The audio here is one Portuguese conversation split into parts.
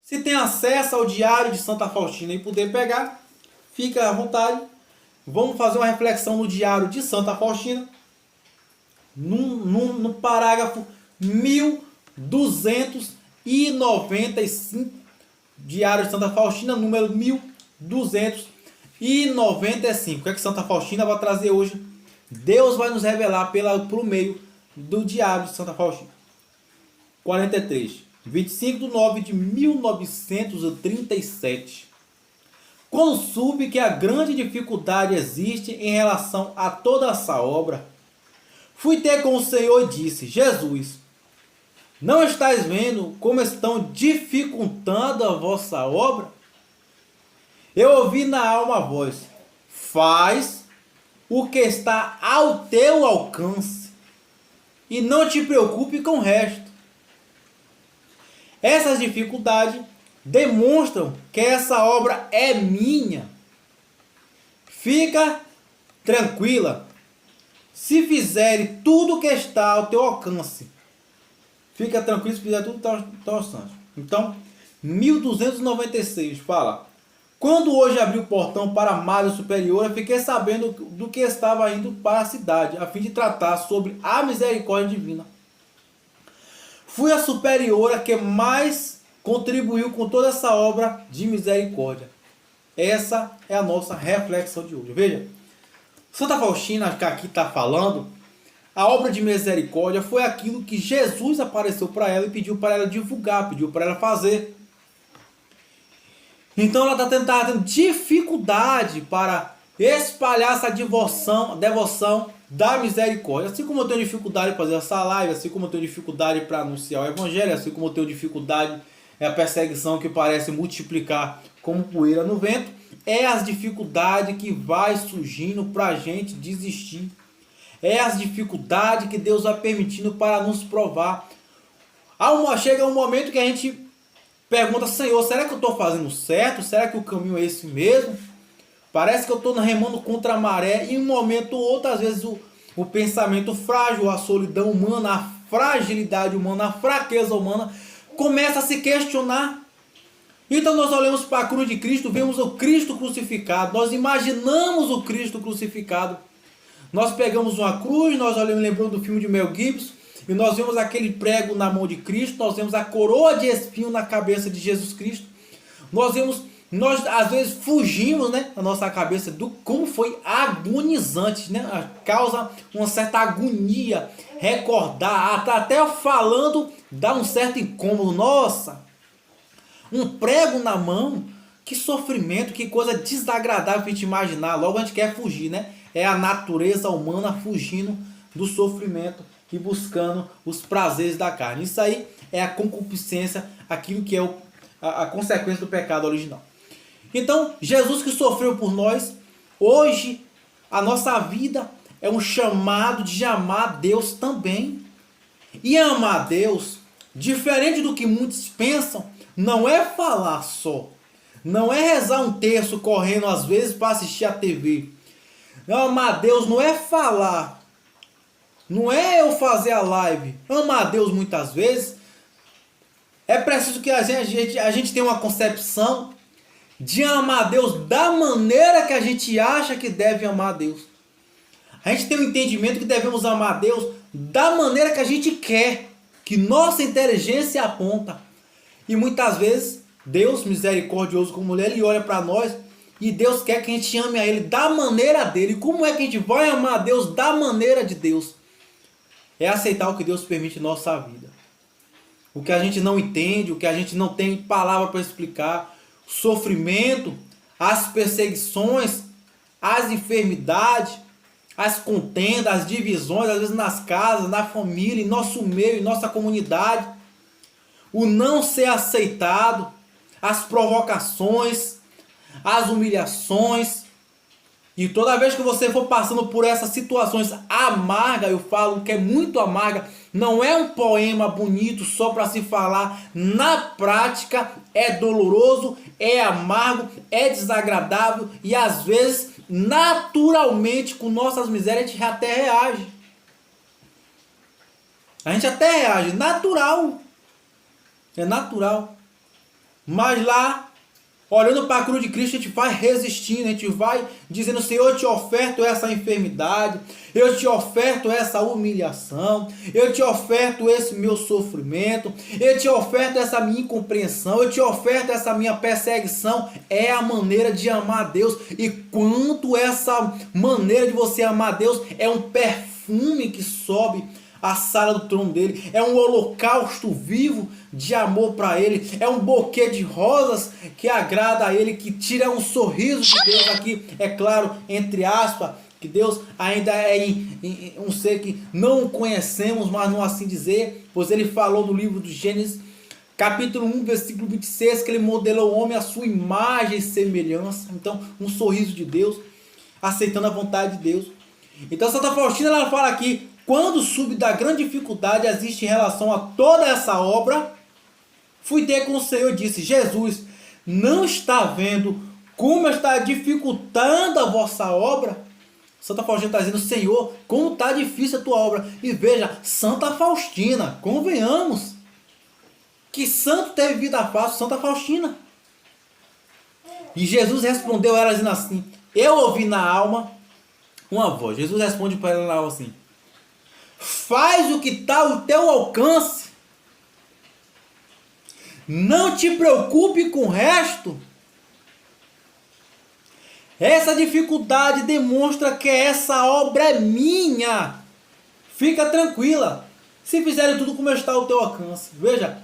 Se tem acesso ao Diário de Santa Faustina e puder pegar, fica à vontade. Vamos fazer uma reflexão no Diário de Santa Faustina, no parágrafo 1295, Diário de Santa Faustina, número 1295. O que é que Santa Faustina vai trazer hoje? Deus vai nos revelar por meio do Diário de Santa Faustina. 43. 25/9/1937. Quando soube que a grande dificuldade existe em relação a toda essa obra, fui ter com o Senhor e disse: Jesus, não estáis vendo como estão dificultando a vossa obra? Eu ouvi na alma a voz: faz o que está ao teu alcance e não te preocupe com o resto. Essas dificuldades demonstram que essa obra é minha. Fica tranquila. Se fizer tudo que está ao teu alcance, fica tranquilo se fizer tudo que está ao teu alcance. Então, 1296 fala: quando hoje abri o portão para a margem superior, fiquei sabendo do que estava indo para a cidade, a fim de tratar sobre a misericórdia divina. Fui a superiora que mais contribuiu com toda essa obra de misericórdia. Essa é a nossa reflexão de hoje. Veja, Santa Faustina, que aqui está falando, a obra de misericórdia foi aquilo que Jesus apareceu para ela e pediu para ela divulgar, pediu para ela fazer. Então ela está tendo dificuldade para espalhar essa devoção da misericórdia. Assim como eu tenho dificuldade para fazer essa live, assim como eu tenho dificuldade para anunciar o evangelho, assim como eu tenho dificuldade, a perseguição que parece multiplicar como poeira no vento, é as dificuldades que vai surgindo para a gente desistir. É as dificuldades que Deus vai permitindo para nos provar. Chega um momento que a gente pergunta: Senhor, será que eu estou fazendo certo? Será que o caminho é esse mesmo? Parece que eu estou remando contra a maré. E em um momento ou outro, às vezes o pensamento frágil, a solidão humana, a fragilidade humana, a fraqueza humana começa a se questionar. Então nós olhamos para a cruz de Cristo, vemos o Cristo crucificado, nós imaginamos o Cristo crucificado. Nós pegamos uma cruz, nós lembramos do filme de Mel Gibson, e nós vemos aquele prego na mão de Cristo, nós vemos a coroa de espinho na cabeça de Jesus Cristo. Nós às vezes fugimos, né, na nossa cabeça do como foi agonizante, né? Causa uma certa agonia recordar, até falando dá um certo incômodo. Nossa, um prego na mão, que sofrimento, que coisa desagradável para a gente imaginar. Logo a gente quer fugir, né? É a natureza humana fugindo do sofrimento e buscando os prazeres da carne. Isso aí é a concupiscência, aquilo que é a consequência do pecado original. Então, Jesus que sofreu por nós, hoje a nossa vida é um chamado de amar Deus também. E amar Deus, diferente do que muitos pensam, não é falar só. Não é rezar um terço correndo às vezes para assistir a TV. Amar Deus não é falar. Não é eu fazer a live. Amar Deus muitas vezes é preciso que a gente tenha uma concepção de amar Deus da maneira que a gente acha que deve amar Deus. A gente tem um entendimento que devemos amar Deus da maneira que a gente quer, que nossa inteligência aponta. E muitas vezes Deus, misericordioso como Ele, Ele olha para nós e Deus quer que a gente ame a Ele da maneira dele. Como é que a gente vai amar a Deus da maneira de Deus? É aceitar o que Deus permite em nossa vida. O que a gente não entende, o que a gente não tem palavra para explicar, o sofrimento, as perseguições, as enfermidades, as contendas, as divisões, às vezes nas casas, na família, em nosso meio, em nossa comunidade, o não ser aceitado, as provocações, as humilhações. E toda vez que você for passando por essas situações amargas, eu falo que é muito amarga, não é um poema bonito só para se falar. Na prática é doloroso, é amargo, é desagradável e às vezes naturalmente com nossas misérias a gente até reage. A gente até reage, natural. É natural. Mas lá, olhando para a cruz de Cristo, a gente vai resistindo, a gente vai dizendo: Senhor, eu te oferto essa enfermidade, eu te oferto essa humilhação, eu te oferto esse meu sofrimento, eu te oferto essa minha incompreensão, eu te oferto essa minha perseguição. É a maneira de amar a Deus. E quanto essa maneira de você amar a Deus é um perfume que sobe a sala do trono dele, é um holocausto vivo de amor para ele, é um buquê de rosas que agrada a ele, que tira um sorriso de Deus aqui, é claro, entre aspas, que Deus ainda é um ser que não conhecemos, mas não assim dizer, pois ele falou no livro do Gênesis, capítulo 1, versículo 26, que ele modelou o homem à sua imagem e semelhança. Então, um sorriso de Deus, aceitando a vontade de Deus. Então, Santa Faustina, ela fala aqui: quando soube da grande dificuldade existe em relação a toda essa obra, fui ter com o Senhor e disse: Jesus, não está vendo como está dificultando a vossa obra? Santa Faustina está dizendo: Senhor, como está difícil a tua obra. E veja, Santa Faustina, convenhamos, que santo teve vida fácil? Santa Faustina. E Jesus respondeu a ela dizendo assim: eu ouvi na alma uma voz. Jesus responde para ela na alma assim: faz o que está ao teu alcance. Não te preocupe com o resto. Essa dificuldade demonstra que essa obra é minha. Fica tranquila. Se fizerem tudo como está ao teu alcance. Veja,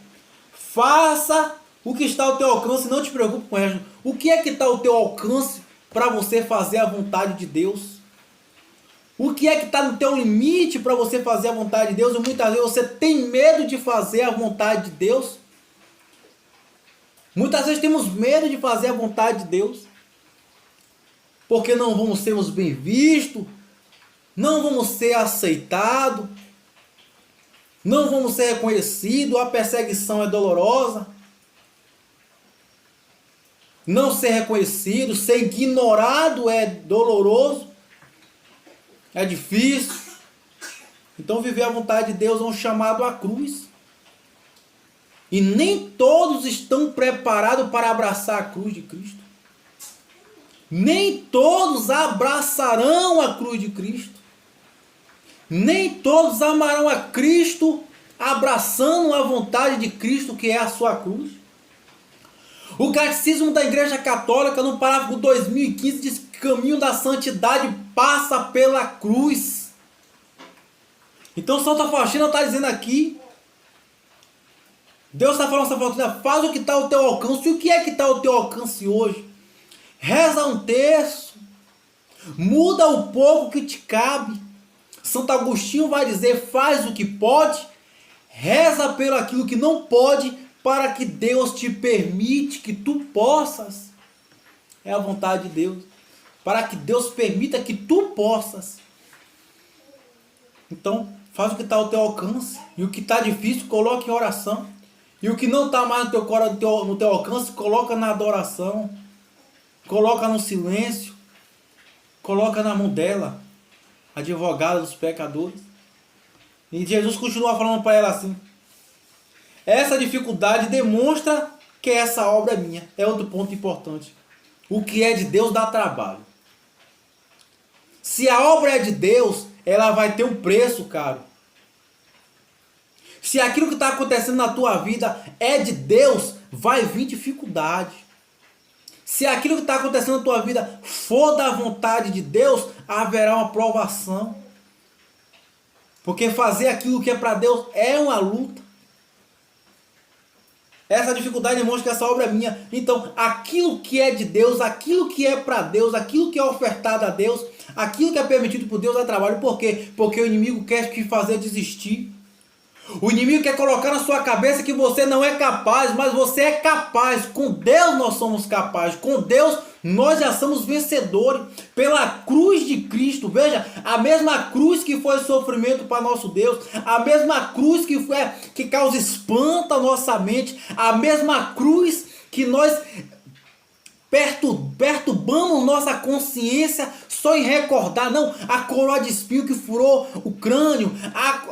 faça o que está ao teu alcance, não te preocupe com o resto. O que é que está ao teu alcance para você fazer a vontade de Deus? O que é que está no teu limite para você fazer a vontade de Deus? E muitas vezes você tem medo de fazer a vontade de Deus. Muitas vezes temos medo de fazer a vontade de Deus, porque não vamos ser bem vistos, não vamos ser aceitados, não vamos ser reconhecidos, a perseguição é dolorosa. Não ser reconhecido, ser ignorado é doloroso. É difícil. Então viver a vontade de Deus é um chamado à cruz. E nem todos estão preparados para abraçar a cruz de Cristo. Nem todos abraçarão a cruz de Cristo. Nem todos amarão a Cristo abraçando a vontade de Cristo, que é a sua cruz. O Catecismo da Igreja Católica, no parágrafo 2015, diz que o caminho da santidade passa pela cruz. Então Santa Faustina está dizendo aqui, Deus está falando, Santa Faustina, faz o que está ao teu alcance. E o que é que está ao teu alcance hoje? Reza um terço, muda o pouco que te cabe. Santo Agostinho vai dizer: faz o que pode, reza pelo aquilo que não pode, para que Deus te permite que tu possas. É a vontade de Deus. Para que Deus permita que tu possas. Então, faz o que está ao teu alcance. E o que está difícil, coloca em oração. E o que não está mais no teu alcance, coloca na adoração. Coloca no silêncio. Coloca na mão dela, advogada dos pecadores. E Jesus continua falando para ela assim: essa dificuldade demonstra que essa obra é minha. É outro ponto importante. O que é de Deus dá trabalho. Se a obra é de Deus, ela vai ter um preço, caro. Se aquilo que está acontecendo na tua vida é de Deus, vai vir dificuldade. Se aquilo que está acontecendo na tua vida for da vontade de Deus, haverá uma provação. Porque fazer aquilo que é para Deus é uma luta. Essa dificuldade demonstra que essa obra é minha. Então, aquilo que é de Deus, aquilo que é para Deus, aquilo que é ofertado a Deus, aquilo que é permitido por Deus é trabalho. Por quê? Porque o inimigo quer te fazer desistir. O inimigo quer colocar na sua cabeça que você não é capaz, mas você é capaz. Com Deus nós somos capazes. Com Deus nós já somos vencedores. Pela cruz de Cristo. Veja, a mesma cruz que foi sofrimento para nosso Deus. A mesma cruz que causa espanto à nossa mente. A mesma cruz que nós perturbamos nossa consciência só em recordar. Não, a coroa de espinho que furou o crânio.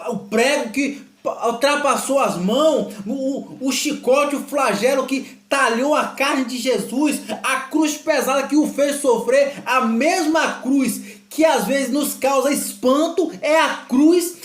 O prego que ultrapassou as mãos, o chicote, o flagelo que talhou a carne de Jesus, a cruz pesada que o fez sofrer, a mesma cruz que às vezes nos causa espanto, é a cruz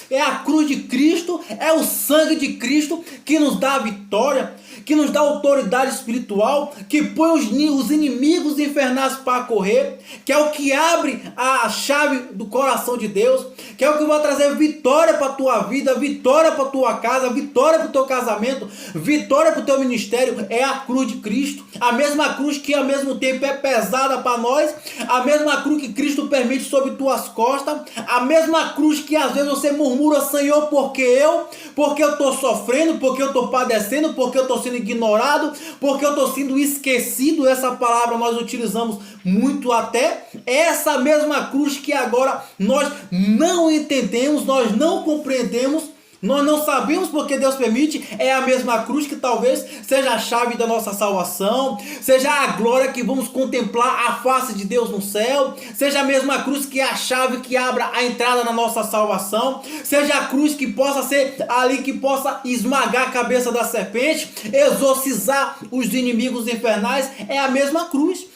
de Cristo, é o sangue de Cristo que nos dá a vitória, que nos dá autoridade espiritual, que põe os inimigos infernais para correr, que é o que abre a chave do coração de Deus, que é o que vai trazer vitória para a tua vida, vitória para a tua casa, vitória para o teu casamento, vitória para o teu ministério. É a cruz de Cristo, a mesma cruz que ao mesmo tempo é pesada para nós, a mesma cruz que Cristo permite sobre tuas costas, a mesma cruz que às vezes você murmura: Senhor, porque eu estou sofrendo, porque eu estou padecendo, porque eu estou sendo ignorado, porque eu estou sendo esquecido. Essa palavra nós utilizamos muito até. Essa mesma cruz que agora nós não entendemos, nós não compreendemos, nós não sabemos porque Deus permite, é a mesma cruz que talvez seja a chave da nossa salvação, seja a glória que vamos contemplar a face de Deus no céu, seja a mesma cruz que é a chave que abra a entrada na nossa salvação, seja a cruz que possa ser ali, que possa esmagar a cabeça da serpente, exorcizar os inimigos infernais. É a mesma cruz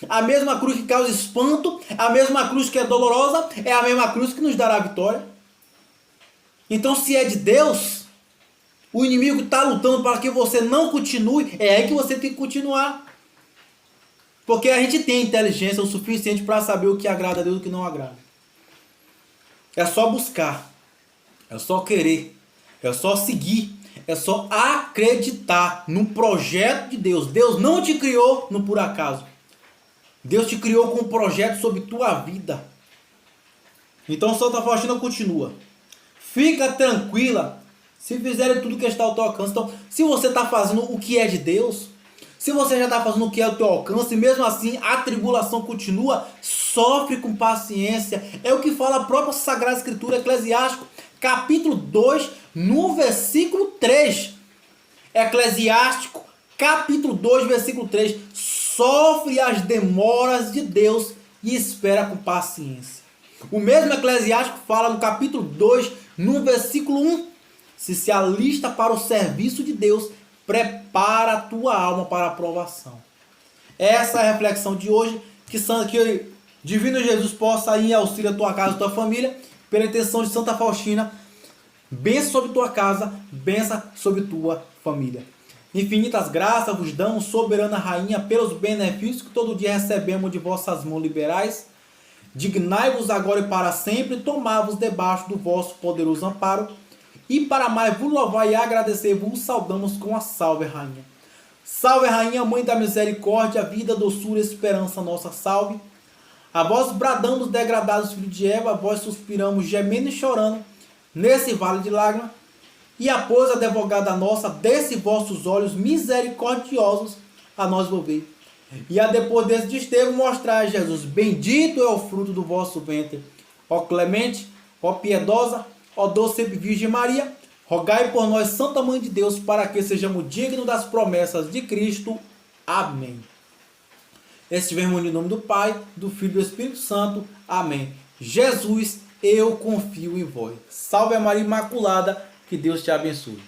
que causa espanto, a mesma cruz que é dolorosa, é a mesma cruz que nos dará a vitória. Então, se é de Deus, o inimigo está lutando para que você não continue, é aí que você tem que continuar. Porque a gente tem inteligência o suficiente para saber o que agrada a Deus e o que não agrada. É só buscar, é só querer, é só seguir, é só acreditar no projeto de Deus. Deus não te criou no por acaso. Deus te criou com um projeto sobre tua vida. Então, Santa Faustina continua: fica tranquila se fizerem tudo que está ao teu alcance. Então, se você está fazendo o que é de Deus, se você já está fazendo o que é ao teu alcance, e mesmo assim a tribulação continua, sofre com paciência. É o que fala a própria Sagrada Escritura, Eclesiástico, capítulo 2, no versículo 3. Eclesiástico, capítulo 2, versículo 3. Sofre as demoras de Deus e espera com paciência. O mesmo Eclesiástico fala no capítulo 2, no versículo 1. Se alista para o serviço de Deus, prepara a tua alma para a provação. Essa é a reflexão de hoje. Que o Divino Jesus possa ir em auxílio à tua casa e à tua família, pela intenção de Santa Faustina. Benção sobre tua casa, benção sobre tua família. Infinitas graças vos damos, soberana rainha, pelos benefícios que todo dia recebemos de vossas mãos liberais. Dignai-vos agora e para sempre, tomai-vos debaixo do vosso poderoso amparo, e para mais vos louvar e agradecer, vos saudamos com a salve, rainha. Salve, rainha, mãe da misericórdia, vida, doçura, esperança, nossa salve. A vós bradamos, degradados filhos de Eva, a vós suspiramos, gemendo e chorando, nesse vale de lágrimas, e após a advogada nossa, desce vossos olhos misericordiosos a nós volver. E a depois desse desterro mostrar a Jesus: bendito é o fruto do vosso ventre. Ó clemente, ó piedosa, ó doce Virgem Maria, rogai por nós, Santa Mãe de Deus, para que sejamos dignos das promessas de Cristo. Amém. Estivemos em nome do Pai, do Filho e do Espírito Santo. Amém. Jesus, eu confio em vós. Salve a Maria Imaculada, que Deus te abençoe.